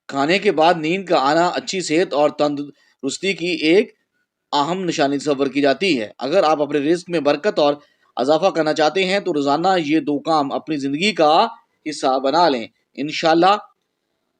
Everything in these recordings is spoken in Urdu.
کھانے کے بعد نیند کا آنا اچھی صحت اور تندرستی کی ایک اہم نشانی تصور کی جاتی ہے۔ اگر آپ اپنے رزق میں برکت اور اضافہ کرنا چاہتے ہیں تو روزانہ یہ دو کام اپنی زندگی کا حصہ بنا لیں۔ انشاءاللہ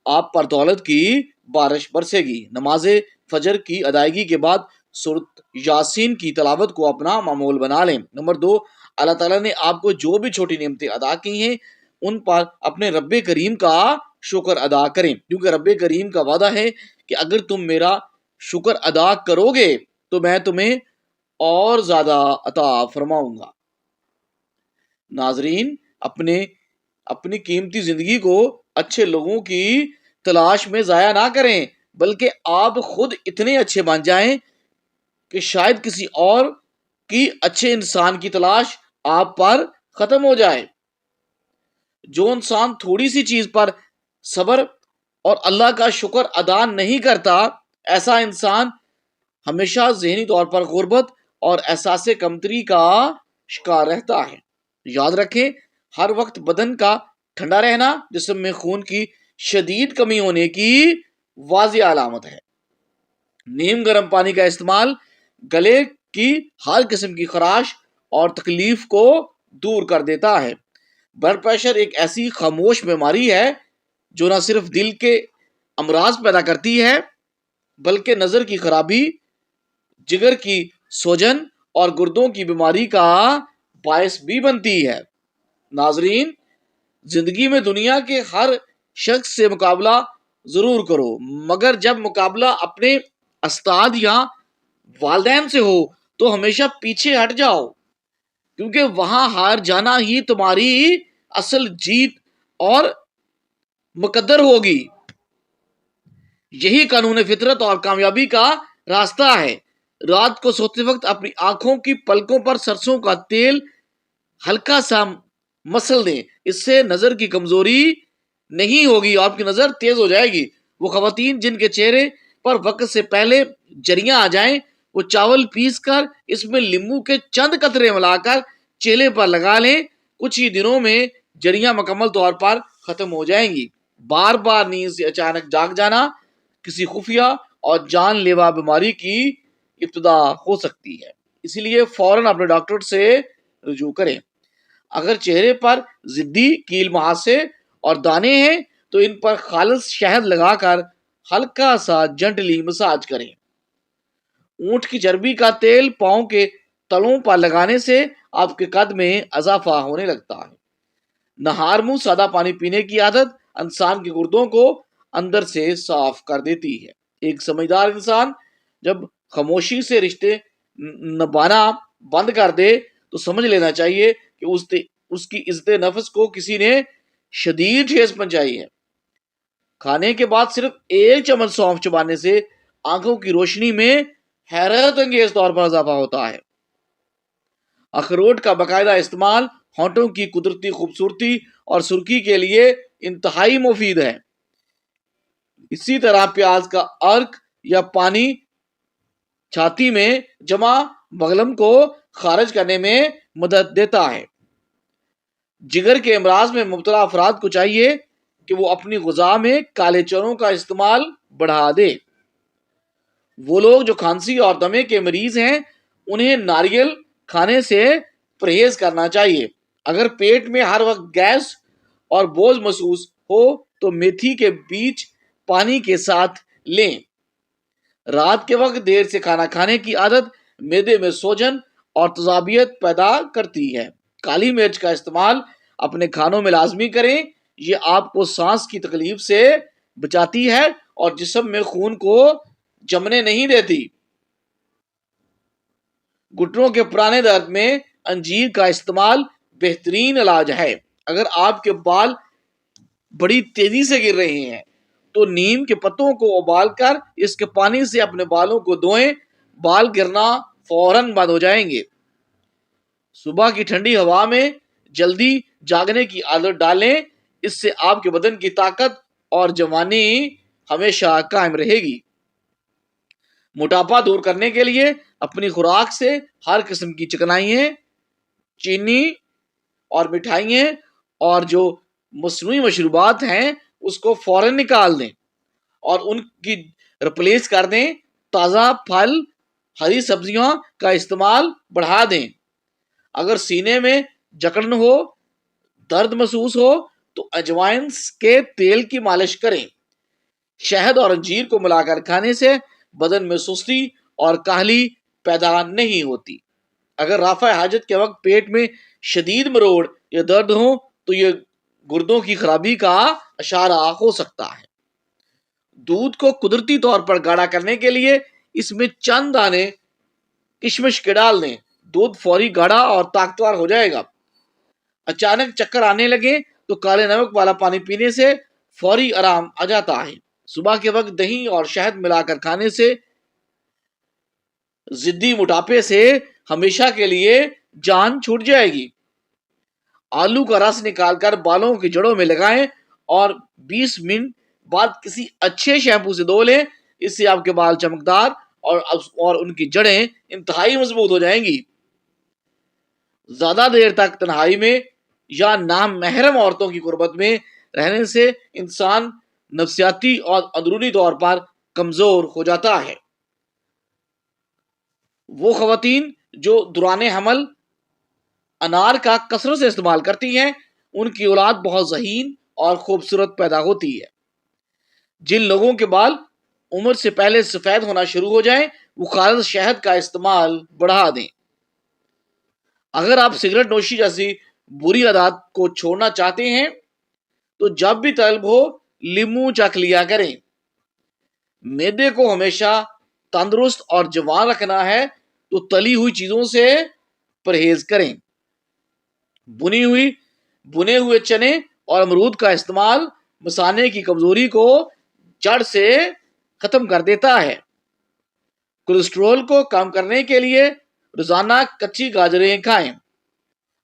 آپ پر دولت کی بارش برسے گی۔ نماز فجر کی ادائیگی کے بعد سورۃ یاسین کی تلاوت کو اپنا معمول بنا لیں۔ نمبر 2، اللہ تعالیٰ نے آپ کو جو بھی چھوٹی نعمتیں عطا کی ہیں ان پر اپنے رب کریم کا شکر ادا کریں، کیونکہ رب کریم کا وعدہ ہے کہ اگر تم میرا شکر ادا کرو گے تو میں تمہیں اور زیادہ عطا فرماؤں گا۔ ناظرین، اپنی قیمتی زندگی کو اچھے لوگوں کی تلاش میں ضائع نہ کریں، بلکہ آپ خود اتنے اچھے بن جائیں کہ شاید کسی اور کی اچھے انسان کی تلاش آپ پر ختم ہو جائے۔ جو انسان تھوڑی سی چیز پر صبر اور اللہ کا شکر ادا نہیں کرتا، ایسا انسان ہمیشہ ذہنی طور پر غربت اور احساس کمتری کا شکار رہتا ہے۔ یاد رکھیں، ہر وقت بدن کا ٹھنڈا رہنا جسم میں خون کی شدید کمی ہونے کی واضح علامت ہے۔ نیم گرم پانی کا استعمال گلے کی ہر قسم کی خراش اور تکلیف کو دور کر دیتا ہے۔ بلڈ پریشر ایک ایسی خاموش بیماری ہے جو نہ صرف دل کے امراض پیدا کرتی ہے بلکہ نظر کی خرابی، جگر کی سوجن اور گردوں کی بیماری کا باعث بھی بنتی ہے۔ ناظرین، زندگی میں دنیا کے ہر شخص سے مقابلہ ضرور کرو، مگر جب مقابلہ اپنے استاد یا والدین سے ہو تو ہمیشہ پیچھے ہٹ جاؤ، کیونکہ وہاں ہار جانا ہی تمہاری اصل جیت اور مقدر ہوگی۔ یہی قانون فطرت اور کامیابی کا راستہ ہے۔ رات کو سوتے وقت اپنی آنکھوں کی پلکوں پر سرسوں کا تیل ہلکا سا مسل دیں، اس سے نظر کی کمزوری نہیں ہوگی، آپ کی نظر تیز ہو جائے گی۔ وہ خواتین جن کے چہرے پر وقت سے پہلے جریاں آ جائیں، وہ چاول پیس کر اس میں لیموں کے چند قطرے ملا کر چہرے پر لگا لیں، کچھ ہی دنوں میں جریاں مکمل طور پر ختم ہو جائیں گی۔ بار بار نیند سے اچانک جاگ جانا کسی خفیہ اور جان لیوا بیماری کی ابتدا ہو سکتی ہے، اسی لیے فوراً اپنے ڈاکٹر سے رجوع کریں۔ اگر چہرے پر ضدی کیل مہاسے اور دانے ہیں تو ان پر خالص شہد لگا کر ہلکا سا جنٹلی مساج کریں۔ اونٹ کی چربی کا تیل پاؤں کے تلوں پر لگانے سے آپ کے قد میں اضافہ ہونے لگتا ہے۔ نہار منہ سادہ پانی پینے کی عادت انسان کے گردوں کو اندر سے صاف کر دیتی ہے۔ ایک سمجھدار انسان جب خاموشی سے رشتے نبھانا بند کر دے تو سمجھ لینا چاہیے کہ اس کی عزت نفس کو کسی نے شدید ٹھیس پہنچائی ہے۔ کھانے کے بعد صرف ایک چمچ سونف چبانے سے آنکھوں کی روشنی میں حیرت انگیز طور پر اضافہ ہوتا ہے۔ اخروٹ کا باقاعدہ استعمال ہونٹوں کی قدرتی خوبصورتی اور سرخی کے لیے انتہائی مفید ہے۔ اسی طرح پیاز کا عرق یا پانی چھاتی میں جمع بلغم کو خارج کرنے میں مدد دیتا ہے۔ جگر کے امراض میں مبتلا افراد کو چاہیے کہ وہ اپنی غذا میں کالے چنوں کا استعمال بڑھا دے۔ وہ لوگ جو کھانسی اور دمے کے مریض ہیں انہیں ناریل کھانے سے پرہیز کرنا چاہیے۔ اگر پیٹ میں ہر وقت گیس اور بوجھ محسوس ہو تو میتھی کے بیج پانی کے ساتھ لیں۔ رات کے وقت دیر سے کھانا کھانے کی عادت معدے میں سوجن اور تذابیت پیدا کرتی ہے۔ کالی مرچ کا استعمال اپنے کھانوں میں لازمی کریں، یہ آپ کو سانس کی تکلیف سے بچاتی ہے اور جسم میں خون کو جمنے نہیں دیتی۔ گھٹنوں کے پرانے درد میں انجیر کا استعمال بہترین علاج ہے۔ اگر آپ کے بال بڑی تیزی سے گر رہے ہیں تو نیم کے پتوں کو ابال کر اس کے پانی سے اپنے بالوں کو دھوئیں، بال گرنا فوراً بند ہو جائیں گے۔ صبح کی ٹھنڈی ہوا میں جلدی جاگنے کی عادت ڈالیں، اس سے آپ کے بدن کی طاقت اور جوانی ہمیشہ قائم رہے گی۔ موٹاپا دور کرنے کے لیے اپنی خوراک سے ہر قسم کی چکنائیاں، چینی اور مٹھائیاں اور جو مصنوعی مشروبات ہیں اس کو فوراً نکال دیں۔ اور ان کی ریپلیس کر دیں تازہ پھل ہری سبزیوں کا استعمال بڑھا دیں. اگر سینے میں جکڑن ہو درد محسوس ہو تو اجوائن کے تیل کی مالش کریں. شہد اور انجیر کو ملا کر کھانے سے بدن میں سستی اور کاہلی پیدا نہیں ہوتی. اگر رافع حاجت کے وقت پیٹ میں شدید مروڑ یا درد ہو تو یہ گردوں کی خرابی کا اشارہ ہو سکتا ہے. دودھ کو قدرتی طور پر گاڑھا کرنے کے لیے اس میں چند دانے کشمش کے ڈال دیں. دودھ فوری گاڑھا اور طاقتور ہو جائے گا. اچانک چکر آنے لگے تو کالے نمک والا پانی پینے سے فوری آرام آ جاتا ہے. صبح کے وقت دہی اور شہد ملا کر کھانے سے ضدی موٹاپے سے ہمیشہ کے لیے جان چھوٹ جائے گی. آلو کا رس نکال کر بالوں کی جڑوں میں لگائیں اور 20 منٹ بعد کسی اچھے شیمپو سے دھو لیں. اس سے آپ کے بال چمکدار اور ان کی جڑیں انتہائی مضبوط ہو جائیں گی. زیادہ دیر تک تنہائی میں یا نامحرم عورتوں کی قربت میں رہنے سے انسان نفسیاتی اور اندرونی طور پر کمزور ہو جاتا ہے. وہ خواتین جو دوران حمل انار کا کثرت سے استعمال کرتی ہیں ان کی اولاد بہت ذہین اور خوبصورت پیدا ہوتی ہے. جن لوگوں کے بال عمر سے پہلے سفید ہونا شروع ہو جائیں وہ خالص شہد کا استعمال بڑھا دیں. اگر آپ سگریٹ نوشی جیسی بری عادات کو چھوڑنا چاہتے ہیں تو جب بھی طلب ہو لیمو چکھ لیا کریں. معدے کو ہمیشہ تندرست اور جوان رکھنا ہے تو تلی ہوئی چیزوں سے پرہیز کریں. بنے ہوئے چنے اور امرود کا استعمال مثانے کی کمزوری کو جڑ سے ختم کر دیتا ہے. کولیسٹرول کو کم کرنے کے لیے روزانہ کچی گاجریں کھائیں.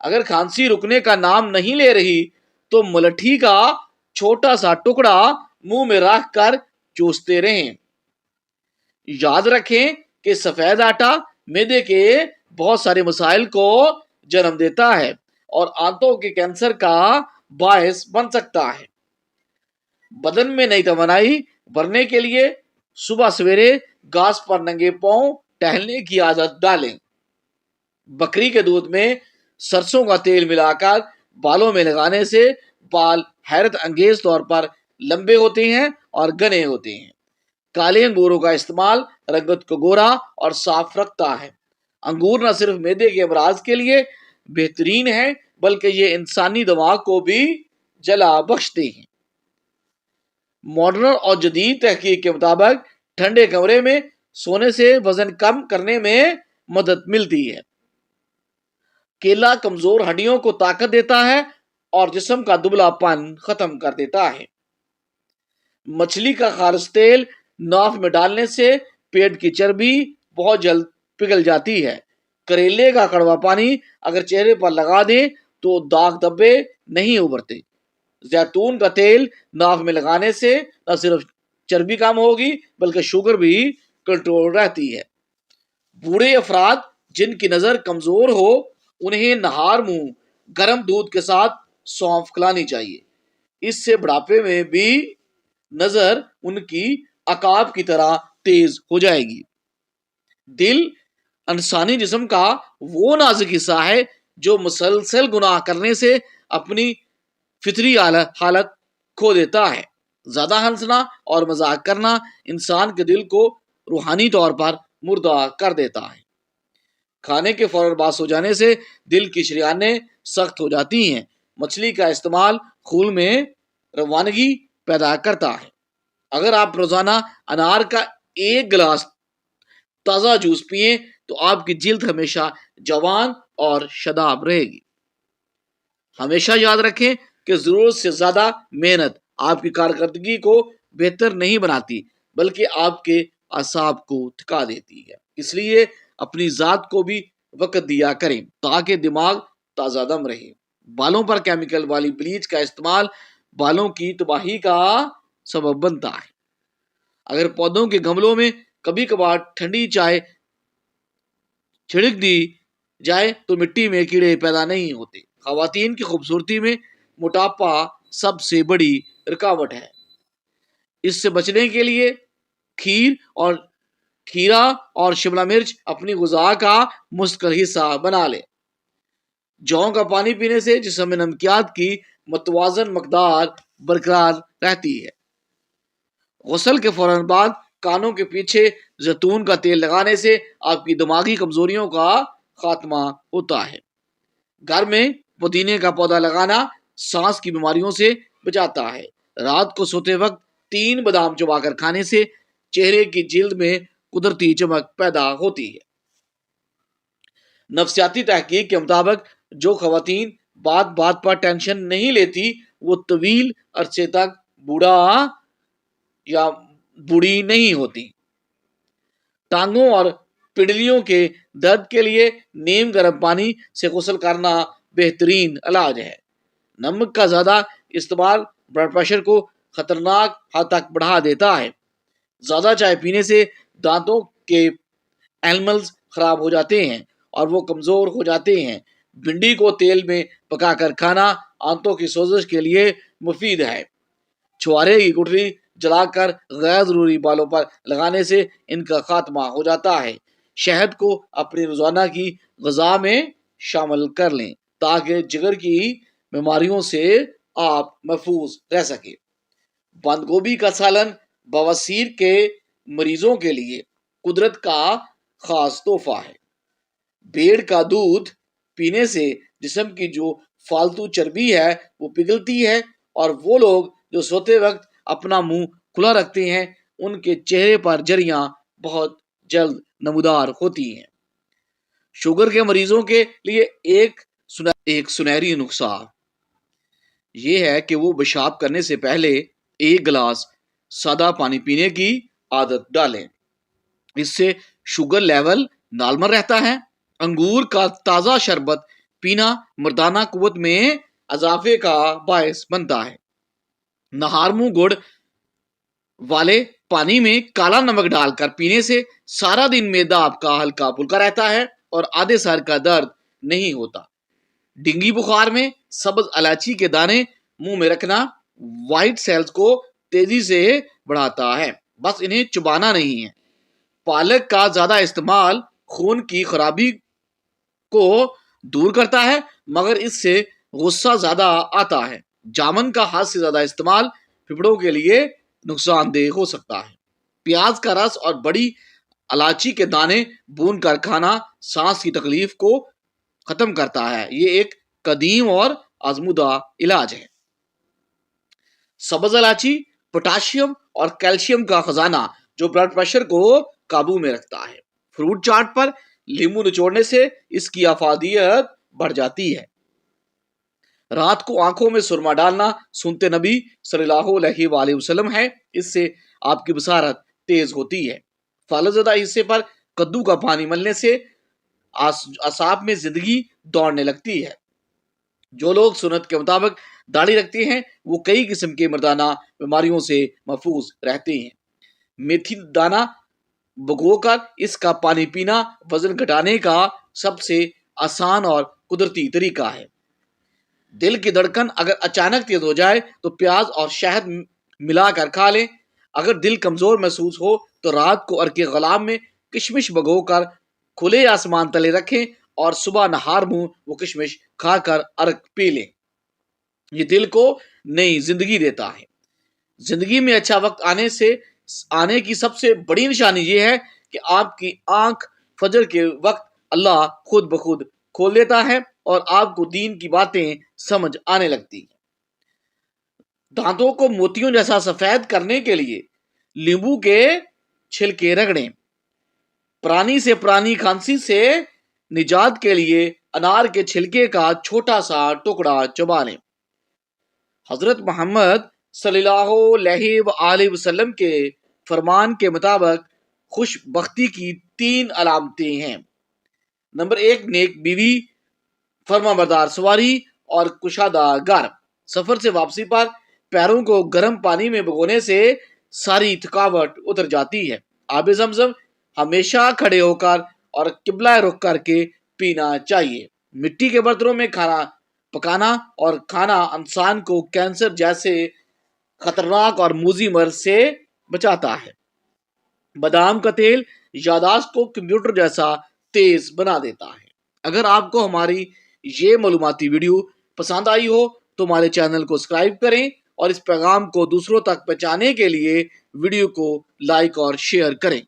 اگر کھانسی رکنے کا نام نہیں لے رہی تو ملٹھی کا چھوٹا سا ٹکڑا منہ میں رکھ کر چوستے رہیں. یاد رکھیں کہ سفید آٹا معدے کے بہت سارے مسائل کو جنم دیتا ہے اور آنتوں کے کینسر کا باعث بن سکتا ہے. بدن میں نئی توانائی بھرنے کے لیے صبح سویرے گھاس پر ننگے پاؤں ٹہلنے کی عادت ڈالیں. بکری کے دودھ میں سرسوں کا تیل ملا کر بالوں میں لگانے سے بال حیرت انگیز طور پر لمبے ہوتے ہیں اور گھنے ہوتے ہیں. کالے انگوروں کا استعمال رگت کو گورا اور صاف رکھتا ہے. انگور نہ صرف معدے کے امراض کے لیے بہترین ہے بلکہ یہ انسانی دماغ کو بھی جلا بخشتے ہیں. ماڈرن اور جدید تحقیق کے مطابق ٹھنڈے کمرے میں سونے سے وزن کم کرنے میں مدد ملتی ہے. کیلا کمزور ہڈیوں کو طاقت دیتا ہے اور جسم کا دبلا پن ختم کر دیتا ہے. مچھلی کا خالص تیل ناف میں ڈالنے سے پیٹ کی چربی بہت جلد پگھل جاتی ہے. کریلے کا کڑوا پانی اگر چہرے پر لگا دیں تو داغ دھبے نہیں ابھرتے. زیتون کا تیل ناف میں لگانے سے نہ صرف چربی کم ہوگی بلکہ شوگر بھی کنٹرول رہتی ہے. بوڑھے افراد جن کی نظر کمزور ہو انہیں نہار منہ گرم دودھ کے ساتھ سونف کھلانی چاہیے. اس سے بڑھاپے میں بھی نظر ان کی عقاب کی طرح تیز ہو جائے گی. دل انسانی جسم کا وہ نازک حصہ ہے جو مسلسل گناہ کرنے سے اپنی فطری حالت کھو دیتا ہے. زیادہ ہنسنا اور مذاق کرنا انسان کے دل کو روحانی طور پر مردہ کر دیتا ہے. کھانے کے فوراً بعد سو جانے سے دل کی شریانیں سخت ہو جاتی ہیں. مچھلی کا استعمال خون میں روانگی پیدا کرتا ہے. اگر آپ روزانہ انار کا 1 گلاس تازہ جوس پئیں تو آپ کی جلد ہمیشہ جوان اور شاداب رہے گی. ہمیشہ یاد رکھیں کہ ضرورت سے زیادہ محنت آپ کی کارکردگی کو بہتر نہیں بناتی بلکہ آپ کے اعصاب کو تھکا دیتی ہے. اس لیے اپنی ذات کو بھی وقت دیا کریں تاکہ دماغ تازہ دم رہے. بالوں پر کیمیکل والی بلیچ کا استعمال بالوں کی تباہی کا سبب بنتا ہے. اگر پودوں کے گملوں میں کبھی کبھار ٹھنڈی چائے چھڑک دی جائے تو مٹی میں کیڑے پیدا نہیں ہوتے. خواتین کی خوبصورتی میں موٹاپا سب سے بڑی رکاوٹ ہے. اس سے بچنے کے لیے کھیرا اور شملہ مرچ اپنی غذا کا مستقل حصہ بنا لیں۔ جو کا پانی پینے سے جسم میں نمکیات کی متوازن مقدار برقرار رہتی ہے۔ غسل کے فوراً بعد کانوں کے پیچھے زیتون کا تیل لگانے سے آپ کی دماغی کمزوریوں کا خاتمہ ہوتا ہے۔ گھر میں پودینے کا پودا لگانا سانس کی بیماریوں سے بچاتا ہے۔ رات کو سوتے وقت 3 بادام چبا کر کھانے سے چہرے کی جلد میں قدرتی چمک پیدا ہوتی ہے۔ نفسیاتی تحقیق کے مطابق جو خواتین بات پر ٹینشن نہیں لیتی وہ طویل عرصے تک بوڑھا یا بوڑھی نہیں ہوتی۔ ٹانگوں اور پنڈلیوں کے درد کے لیے نیم گرم پانی سے غسل کرنا بہترین علاج ہے۔ نمک کا زیادہ استعمال بلڈ پریشر کو خطرناک حد تک بڑھا دیتا ہے۔ زیادہ چائے پینے سے دانتوں کے اینملز خراب ہو جاتے ہیں اور وہ کمزور ہو جاتے ہیں۔ بھنڈی کو تیل میں پکا کر کھانا آنتوں کی سوزش کے لیے مفید ہے۔ چھوارے کی گٹھلی جلا کر غیر ضروری بالوں پر لگانے سے ان کا خاتمہ ہو جاتا ہے۔ شہد کو اپنی روزانہ کی غذا میں شامل کر لیں تاکہ جگر کی بیماریوں سے آپ محفوظ رہ سکیں۔ بند گوبھی کا سالن بواسیر کے مریضوں کے لیے قدرت کا خاص تحفہ ہے۔ بھیڑ کا دودھ پینے سے جسم کی جو فالتو چربی ہے وہ پگھلتی ہے اور وہ لوگ جو سوتے وقت اپنا منہ کھلا رکھتے ہیں ان کے چہرے پر جریاں بہت جلد نمودار ہوتی ہیں۔ شوگر کے مریضوں کے لیے ایک سنہری نسخہ یہ ہے کہ وہ پیشاب کرنے سے پہلے 1 گلاس سادہ پانی پینے کی عادت ڈالیں۔ اس سے شوگر لیول نارمل رہتا ہے۔ انگور کا تازہ شربت پینا مردانہ قوت میں اضافے کا باعث بنتا ہے۔ نہار منہ گڑ والے پانی میں کالا نمک ڈال کر پینے سے سارا دن معدہ آپ کا ہلکا پھلکا رہتا ہے اور آدھے سر کا درد نہیں ہوتا۔ ڈینگی بخار میں سبز الائچی کے دانے منہ میں رکھنا وائٹ سیلز کو تیزی سے بڑھاتا ہے، بس انہیں چبانا نہیں ہے۔ پالک کا زیادہ استعمال خون کی خرابی کو دور کرتا ہے مگر اس سے غصہ زیادہ آتا ہے۔ جامن کا حد سے زیادہ استعمال پھیپھڑوں کے لیے نقصان دہ ہو سکتا ہے۔ پیاز کا رس اور بڑی الائچی کے دانے بھون کر کھانا سانس کی تکلیف کو ختم کرتا ہے۔ یہ ایک قدیم اور آزمودہ علاج ہے۔ سبز الائچی پوٹاشیم اور کیلشیم کا خزانہ جو بلڈ پریشر کو قابو میں رکھتا ہے۔ فروٹ چاٹ پر لیمو نچوڑنے سے اس کی افادیت بڑھ جاتی ہے۔ رات کو آنکھوں میں سرما ڈالنا سنت نبی صلی اللہ علیہ وآلہ وسلم ہے، اس سے آپ کی بصارت تیز ہوتی ہے۔ فالح زدہ حصے پر کدو کا پانی ملنے سے اعصاب میں زندگی دوڑنے لگتی ہے۔ جو لوگ سنت کے مطابق داڑھی رکھتے ہیں وہ کئی قسم کے مردانہ بیماریوں سے محفوظ رہتے ہیں۔ میتھی دانہ بھگو کر اس کا پانی پینا وزن گھٹانے کا سب سے آسان اور قدرتی طریقہ ہے۔ دل کی دھڑکن اگر اچانک تیز ہو جائے تو پیاز اور شہد ملا کر کھا لیں۔ اگر دل کمزور محسوس ہو تو رات کو عرق غلام میں کشمش بھگو کر کھلے آسمان تلے رکھیں اور صبح نہار منہ وہ کشمش کھا کر عرق پی لیں۔ یہ دل کو نئی زندگی دیتا ہے۔ زندگی میں اچھا وقت آنے کی سب سے بڑی نشانی یہ ہے کہ آپ کی آنکھ فجر کے وقت اللہ خود بخود کھول دیتا ہے اور آپ کو دین کی باتیں سمجھ آنے لگتی ہیں۔ دانتوں کو موتیوں جیسا سفید کرنے کے لیے لیمبو کے چھلکے رگڑیں۔ پرانی سے پرانی کھانسی سے نجات کے لیے انار کے چھلکے کا چھوٹا سا ٹکڑا چبا لیں۔ حضرت محمد صلی اللہ علیہ وآلہ وسلم کے فرمان کے مطابق خوش بختی کی 3 علامتیں ہیں۔ نمبر 1 نیک بیوی، فرما بردار سواری اور کشادہ گھر۔ سفر سے واپسی پر پیروں کو گرم پانی میں بھگونے سے ساری تھکاوٹ اتر جاتی ہے۔ آب زمزم ہمیشہ کھڑے ہو کر اور قبلہ رخ کر کے پینا چاہیے۔ مٹی کے برتنوں میں کھانا پکانا اور کھانا انسان کو کینسر جیسے خطرناک اور موذی مرض سے بچاتا ہے۔ بادام کا تیل یادداشت کو کمپیوٹر جیسا تیز بنا دیتا ہے۔ اگر آپ کو ہماری یہ معلوماتی ویڈیو پسند آئی ہو تو ہمارے چینل کو سبسکرائب کریں اور اس پیغام کو دوسروں تک پہنچانے کے لیے ویڈیو کو لائک اور شیئر کریں۔